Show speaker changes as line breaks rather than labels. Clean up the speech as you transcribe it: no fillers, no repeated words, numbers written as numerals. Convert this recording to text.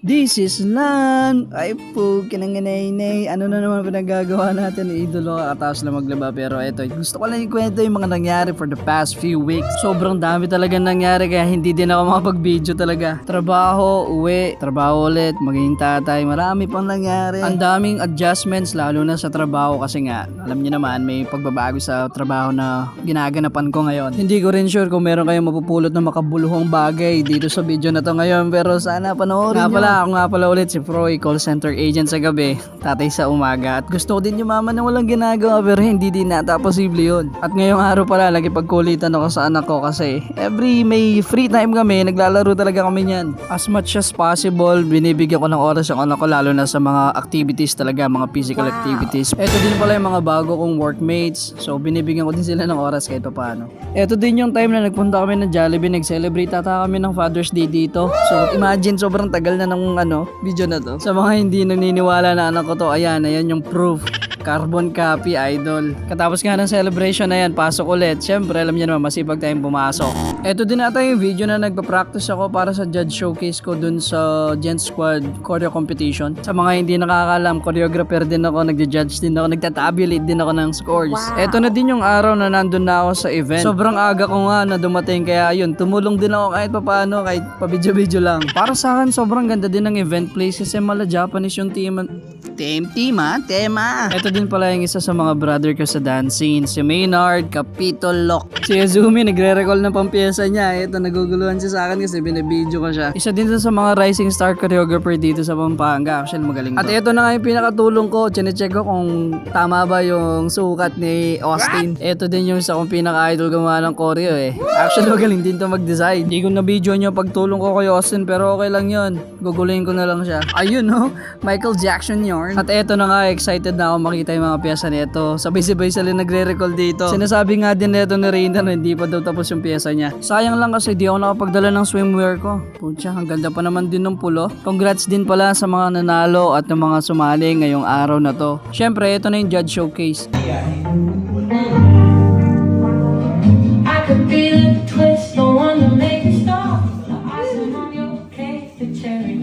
This is Lan! Ay po, kinanganay-nay. Ano na naman pinagagawa natin? Idolo, kakataos lang maglaba. Pero eto, gusto ko lang ikwento yung mga nangyari for the past few weeks. Sobrang dami talaga nangyari kaya hindi din ako makapag-video talaga. Trabaho, uwi, trabaho ulit, maging tatay. Marami pang nangyari. Ang daming adjustments lalo na sa trabaho kasi nga, alam niyo naman, may pagbabago sa trabaho na ginaganapan ko ngayon. Hindi ko rin sure kung meron kayong mapupulot na makabuluhang bagay dito sa video na to ngayon. Pero sana panoorin nyo. Ako nga pala ulit si Froy, call center agent sa gabi, tatay sa umaga. At gusto ko din yumaman na walang ginagawa pero hindi din nata posible yun. At ngayong araw pala, lagi pagkulitan ako sa anak ko kasi every may free time kami, naglalaro talaga kami niyan. As much as possible, binibigyan ko ng oras yung anak ko lalo na sa mga activities talaga, mga physical activities. Ito din pala yung mga bago kong workmates. So binibigyan ko din sila ng oras kahit paano. Ito din yung time na nagpunta kami ng Jollibee, nag-celebrate ata kami ng Father's Day dito. So imagine, sobrang tagal na ng video na to. Sa mga hindi naniniwala na anak ko to, ayan yung proof. Carbon copy, idol. Katapos nga ng celebration na yan, pasok ulit. Siyempre, alam niyo naman, masipag tayong pumasok. Ito din ata yung video na nagpa-practice ako para sa judge showcase ko dun sa Gen Squad choreo competition. Sa mga hindi nakakalam, choreographer din ako, nagja-judge din ako, nagtatabulate din ako ng scores. Wow. Ito na din yung araw na nandun na ako sa event. Sobrang aga ko nga na dumating, kaya yun, tumulong din ako kahit papaano, kahit pa-video-video lang. Para sa akin, sobrang ganda din ng event place kasi mala Japanese yung tema. Ito din pala yung isa sa mga brother ko sa dance scene, si Maynard Capitolok. Si Azumi nagre-recall ng pampiyesa niya. Ito, naguguluhan siya sa akin kasi binibidyo ko siya. Isa din sa mga rising star choreographer dito sa Pampanga. Actually, magaling to. At ito na nga yung pinakatulong ko. Chine-check ko kung tama ba yung sukat ni Austin. Ito din yung isa kong pinaka-idol gumawa ng choreo eh. Actually, magaling din to mag-design. Hindi ko na-video nyo pagtulong ko kay Austin pero okay lang yun. Guguluhin ko na lang siya. Ayun no, Michael Jackson yarn. At eto na nga, excited na ako makita yung mga pyesa nito. Sabay-sabay sila nagre-recall dito. Sinasabi nga din nito ni Reina na hindi pa daw tapos yung pyesa niya. Sayang lang kasi di ako nakapagdala ng swimwear ko. Pucha, ang ganda pa naman din ng pulo. Congrats din pala sa mga nanalo at ng mga sumali ngayong araw na to. Syempre, ito na yung judge showcase.
I could feel the twist, no one to make it stop. The icing on your cake, the cherry.